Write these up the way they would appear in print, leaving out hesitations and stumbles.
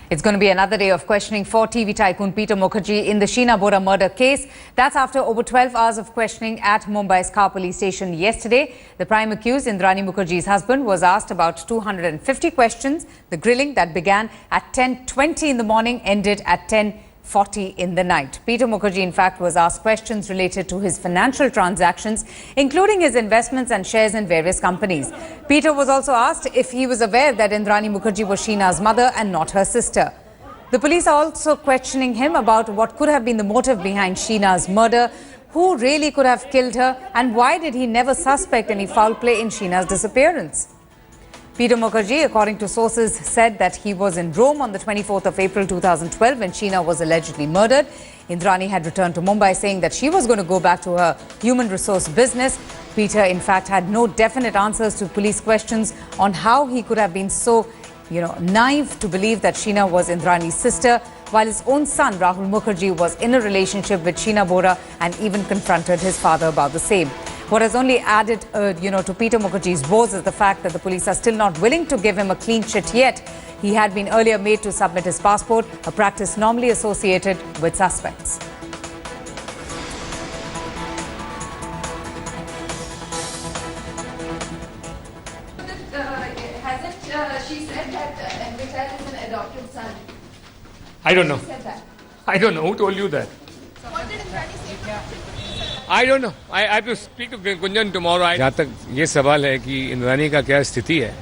It's going to be another day of questioning for TV tycoon Peter Mukherjee in the Sheena Bora murder case. That's after over 12 hours of questioning at Mumbai's car police station yesterday. The prime accused, Indrani Mukherjee's husband, was asked about 250 questions. The grilling that began at 10:20 in the morning ended at 10:40 in the night. Peter Mukherjee, in fact, was asked questions related to his financial transactions, including his investments and shares in various companies. Peter was also asked if he was aware that Indrani Mukherjee was Sheena's mother and not her sister. The police are also questioning him about what could have been the motive behind Sheena's murder, who really could have killed her, and why did he never suspect any foul play in Sheena's disappearance. Peter Mukherjee, according to sources, said that he was in Rome on the 24th of April 2012 when Sheena was allegedly murdered. Indrani had returned to Mumbai saying that she was going to go back to her human resource business. Peter, in fact, had no definite answers to police questions on how he could have been so, naive to believe that Sheena was Indrani's sister, while his own son, Rahul Mukherjee, was in a relationship with Sheena Bora and even confronted his father about the same. What has only added, to Peter Mukherjee's woes is the fact that the police are still not willing to give him a clean chit yet. He had been earlier made to submit his passport, a practice normally associated with suspects. Hasn't she said that Mukherjee is an adopted son? I don't know. She said that. I don't know. Who told you that? What did Indrani say? I don't know. I have to speak to Gunjan tomorrow. जहाँ तक ये सवाल है कि इंद्रानी का क्या स्थिति है,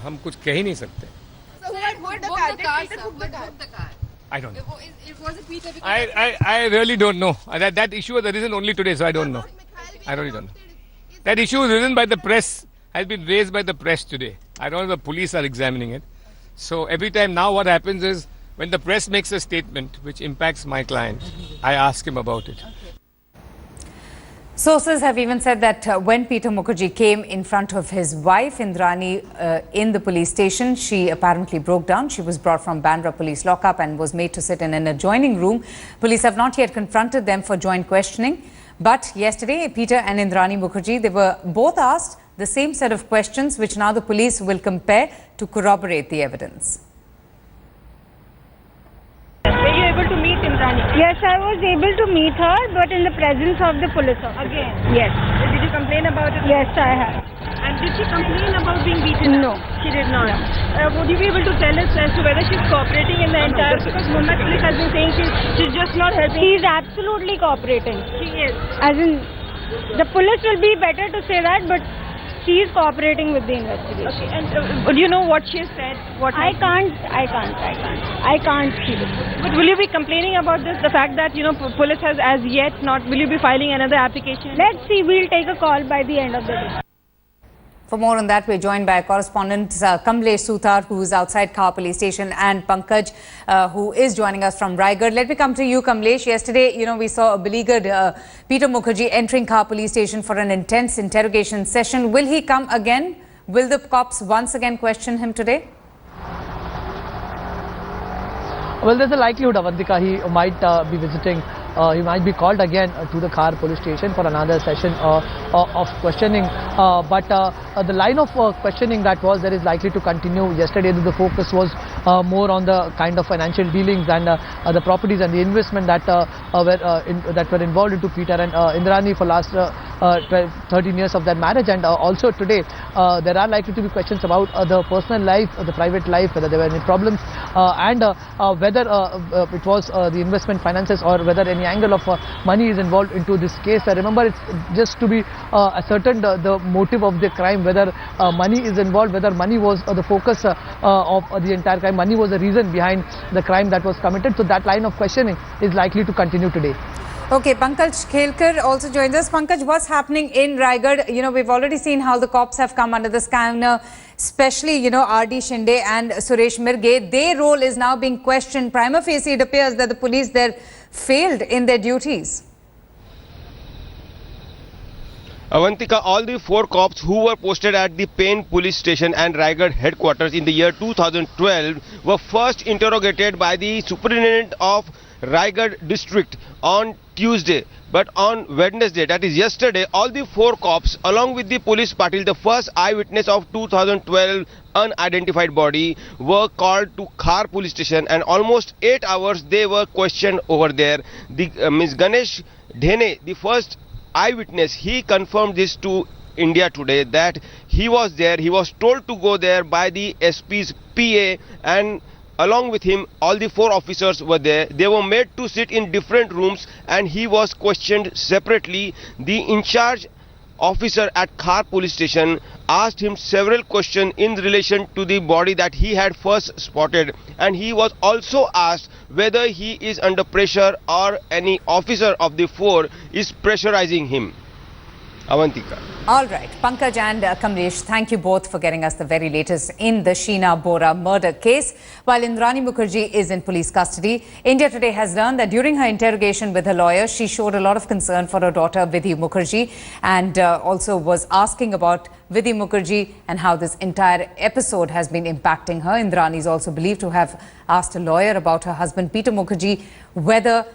हम कुछ कह ही नहीं सकते. So what the car? I don't know. It was a Peter. I really don't know. That issue has arisen only today, so I don't know. I really don't know. That issue is risen by the press, has been raised by the press today. I don't know if the police are examining it. So every time now what happens is when the press makes a statement which impacts my client, I ask him about it. Sources have even said that when Peter Mukherjee came in front of his wife, Indrani, in the police station, she apparently broke down. She was brought from Bandra police lockup and was made to sit in an adjoining room. Police have not yet confronted them for joint questioning. But yesterday, Peter and Indrani Mukherjee, they were both asked the same set of questions, which now the police will compare to corroborate the evidence. Were you able to meet Indrani? Yes, I was able to meet her, but in the presence of the police officer. Again? Yes. Did you complain about it? Yes, I have. And did she complain about being beaten? No. She did not. Would you be able to tell us as to whether she's cooperating in the entire... Because Mumbai police has been saying she's just not helping. She is absolutely cooperating. She is. As in, the police will be better to say that, but she is cooperating with the investigation. Okay. And do you know what she said? I can't see it. But will you be complaining about this? The fact that, police has as yet not... Will you be filing another application? Let's see. We'll take a call by the end of the day. For more on that, we're joined by correspondent Kamlesh Suthar, who is outside Car Police Station, and Pankaj, who is joining us from Raigad. Let me come to you, Kamlesh. Yesterday, we saw a beleaguered Peter Mukherjee entering Car Police Station for an intense interrogation session. Will he come again? Will the cops once again question him today? Well, there's a likelihood, Avantika, he might be visiting. He might be called again to the Car police station for another session of questioning. But the line of questioning that was there is likely to continue. Yesterday, the focus was more on the kind of financial dealings and the properties and the investment that were involved into Peter and Indrani for last 13 years of their marriage. And also today, there are likely to be questions about the personal life, the private life, whether there were any problems, and whether it was the investment finances or whether any angle of money is involved into this case. Remember, it's just to be ascertained the motive of the crime, whether money is involved, whether money was the focus of the entire crime, money was the reason behind the crime that was committed. So that line of questioning is likely to continue today. Okay, Pankaj Khelkar also joins us. Pankaj, what's happening in Raigad? We've already seen how the cops have come under the scanner, especially, R.D. Shinde and Suresh Mirge. Their role is now being questioned. Prima facie, it appears that the police there failed in their duties. Avantika, all the 4 cops who were posted at the Pen police station and Raigad headquarters in the year 2012 were first interrogated by the superintendent of Raigad district on Tuesday. But on Wednesday, that is yesterday, all the 4 cops along with the police patil, the first eyewitness of 2012 unidentified body, were called to Khar police station, and almost 8 hours they were questioned over there. The Ms. Ganesh Dhene, the first eyewitness, he confirmed this to India Today that he was there. He was told to go there by the SP's PA, and along with him all the 4 officers were there. They were made to sit in different rooms and he was questioned separately. The in charge officer at Khar police station asked him several questions in relation to the body that he had first spotted, and he was also asked whether he is under pressure or any officer of the 4 is pressurizing him. Avantika. All right, Pankaj and Kamlesh, thank you both for getting us the very latest in the Sheena Bora murder case. While Indrani Mukherjee is in police custody, India Today has learned that during her interrogation with her lawyer, she showed a lot of concern for her daughter Vidhi Mukherjee, and also was asking about Vidhi Mukherjee and how this entire episode has been impacting her. Indrani is also believed to have asked a lawyer about her husband Peter Mukherjee, whether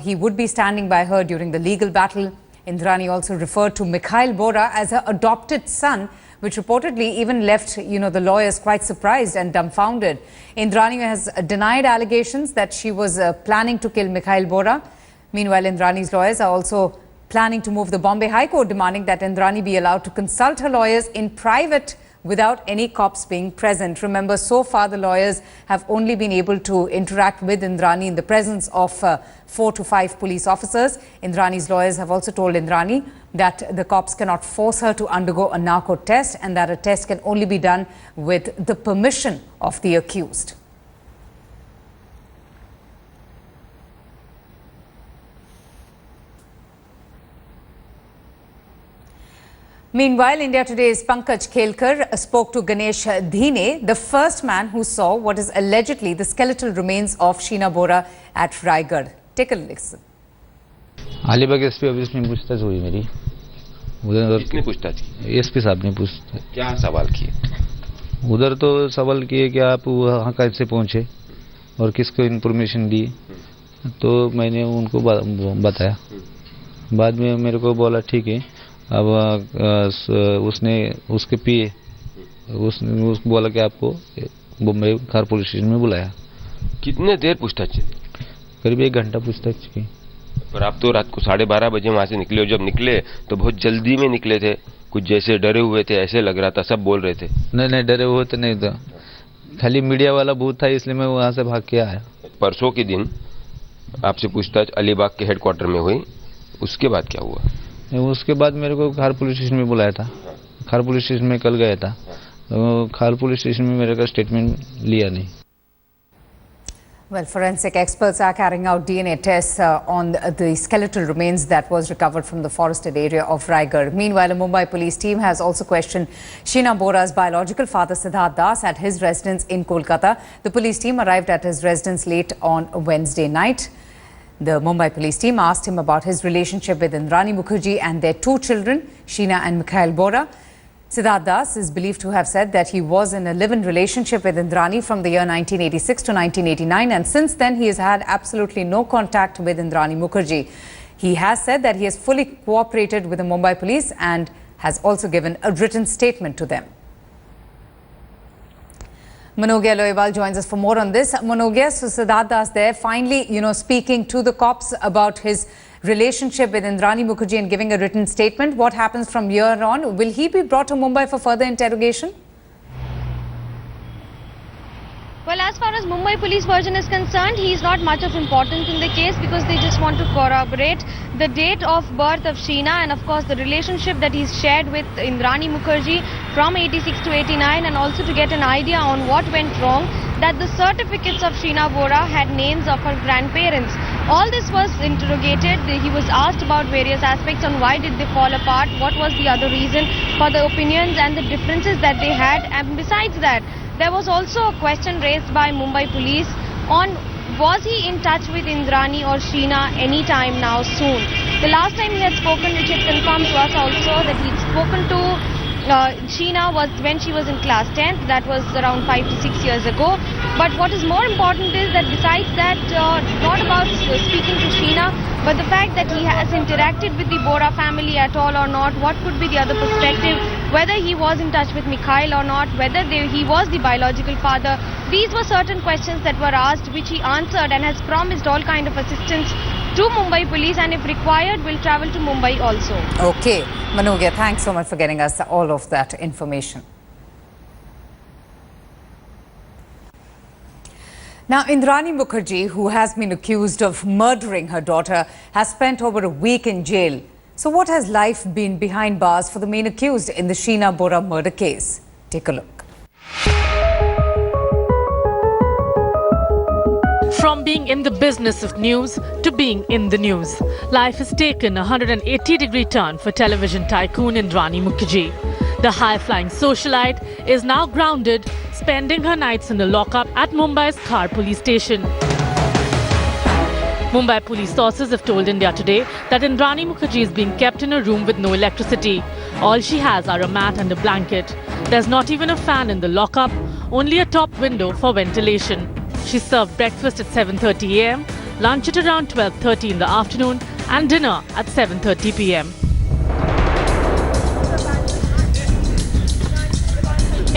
he would be standing by her during the legal battle. Indrani also referred to Mukherjee Bora as her adopted son, which reportedly even left, the lawyers quite surprised and dumbfounded. Indrani has denied allegations that she was planning to kill Mukherjee Bora. Meanwhile, Indrani's lawyers are also planning to move the Bombay High Court, demanding that Indrani be allowed to consult her lawyers in private without any cops being present. Remember, so far the lawyers have only been able to interact with Indrani in the presence of 4 to 5 police officers. Indrani's lawyers have also told Indrani that the cops cannot force her to undergo a narco test, and that a test can only be done with the permission of the accused. Meanwhile, India Today's Pankaj Khelkar spoke to Ganesh Dhene, the first man who saw what is allegedly the skeletal remains of Sheena Bora at Raigad. Take a listen. Alibag SP office में पूछताछ हुई मेरी उधर। किसने पूछताछ की? SP साहब ने पूछताछ। क्या सवाल किए? उधर तो सवाल किए कि आप वहाँ कैसे पहुँचे और किसको इन्फॉर्मेशन दी, तो मैंने उनको बताया। बाद में मेरे को बोला ठीक है, अब उसने उसके पिए उसने उसको बोला कि आपको मुंबई खार पुलिस स्टेशन में बुलाया। कितने देर पूछताछ? करीब 1 घंटा पूछताछ की। पर आप तो रात को 12:30 बजे वहाँ से निकले, जब निकले तो बहुत जल्दी में निकले थे, कुछ जैसे डरे हुए थे ऐसे लग रहा था, सब बोल रहे थे। नहीं डरे हुए तो नहीं था, खाली मीडिया वाला बूथ था इसलिए मैं वहाँ से भाग के आया। परसों के दिन आपसे पूछताछ अलीबाग के हेडक्वार्टर में हुई, उसके बाद क्या हुआ? उसके बाद मेरे को खार पुलिस स्टेशन में बुलाया था। खार पुलिस स्टेशन में कल गया था, तो खार पुलिस स्टेशन में मेरे का स्टेटमेंट लिया नहीं। Well, forensic experts are carrying out DNA tests on the skeletal remains that was recovered from the forested area of Raigad. Meanwhile, a Mumbai police team has also questioned Sheena Bora's biological father Siddharth Das at his residence in Kolkata. The police team arrived at his residence late on Wednesday night. The Mumbai police team asked him about his relationship with Indrani Mukherjee and their 2 children, Sheena and Mukherjee Bora. Siddharth Das is believed to have said that he was in a live-in relationship with Indrani from the year 1986 to 1989, and since then he has had absolutely no contact with Indrani Mukherjee. He has said that he has fully cooperated with the Mumbai police and has also given a written statement to them. Manogya Loiwal joins us for more on this. Manogya, so Siddharth Das there finally, speaking to the cops about his relationship with Indrani Mukherjee and giving a written statement. What happens from here on? Will he be brought to Mumbai for further interrogation? Well, as far as Mumbai police version is concerned, he is not much of importance in the case because they just want to corroborate the date of birth of Sheena and of course the relationship that he's shared with Indrani Mukherjee from 86 to 89, and also to get an idea on what went wrong, that the certificates of Sheena Bora had names of her grandparents. All this was interrogated. He was asked about various aspects on why did they fall apart, what was the other reason for the opinions and the differences that they had, and besides that, there was also a question raised by Mumbai police on was he in touch with Indrani or Sheena any time now soon. The last time he had spoken, which had confirmed to us also that he'd spoken to Sheena was when she was in class 10th. That was around 5 to 6 years ago. But what is more important is that besides that, not about speaking to Sheena, but the fact that he has interacted with the Bora family at all or not, what could be the other perspective, whether he was in touch with Mikhail or not, whether he was the biological father. These were certain questions that were asked, which he answered and has promised all kind of assistance to Mumbai police, and if required will travel to Mumbai also. Okay, Manogya, thanks so much for getting us all of that information. Now, Indrani Mukherjee, who has been accused of murdering her daughter, has spent over a week in jail. So what has life been behind bars for the main accused in the Sheena Bora murder case? Take a look. From being in the business of news to being in the news, life has taken a 180-degree turn for television tycoon Indrani Mukherjee. The high-flying socialite is now grounded, spending her nights in the lockup at Mumbai's Khar police station. Mumbai police sources have told India Today that Indrani Mukherjee is being kept in a room with no electricity. All she has are a mat and a blanket. There's not even a fan in the lockup, only a top window for ventilation. She served breakfast at 7:30 a.m., lunch at around 12:30 in the afternoon and dinner at 7:30 p.m.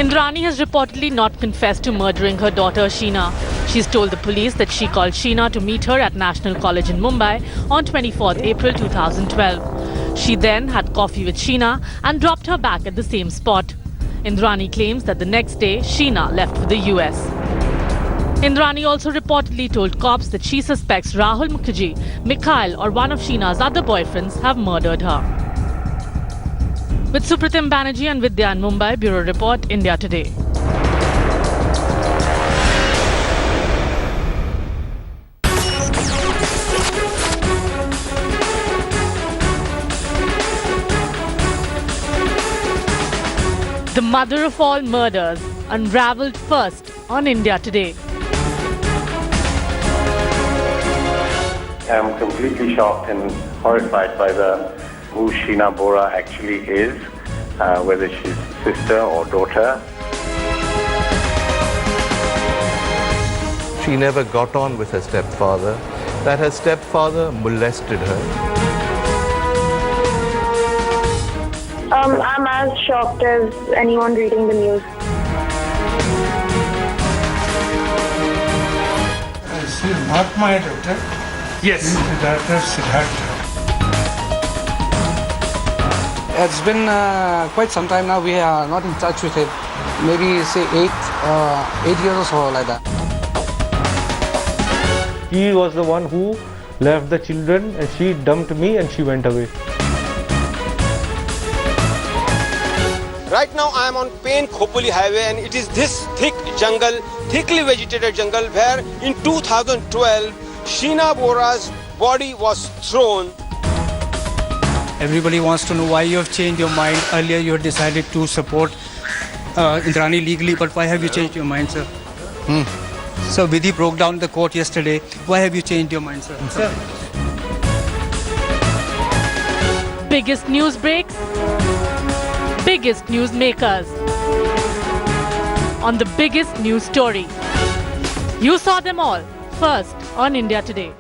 Indrani has reportedly not confessed to murdering her daughter Sheena. She's told the police that she called Sheena to meet her at National College in Mumbai on 24th April 2012. She then had coffee with Sheena and dropped her back at the same spot. Indrani claims that the next day Sheena left for the US. Indrani also reportedly told cops that she suspects Rahul Mukherjee, Mikhail or one of Sheena's other boyfriends have murdered her. With Supratim Banerjee and Vidya in Mumbai, Bureau Report, India Today. The mother of all murders unravelled first on India Today. I'm completely shocked and horrified by who Sheena Bora actually is, whether she's sister or daughter. She never got on with her stepfather, that her stepfather molested her. I'm as shocked as anyone reading the news. She's not my daughter. Yes. She's the daughter of Siddhartha. It's been quite some time now. We are not in touch with him. Maybe say 8 years or so, like that. She was the one who left the children and she dumped me and she went away. Right now I am on Pen Khopoli highway and it is this thick jungle, thickly vegetated jungle where in 2012 Sheena Bora's body was thrown. Everybody wants to know why you have changed your mind. Earlier you had decided to support Indrani legally, but why have you changed your mind, sir? So Vidhi broke down the court yesterday. Why have you changed your mind, sir? Biggest news breaks, biggest news makers. On the biggest news story. You saw them all first on India Today.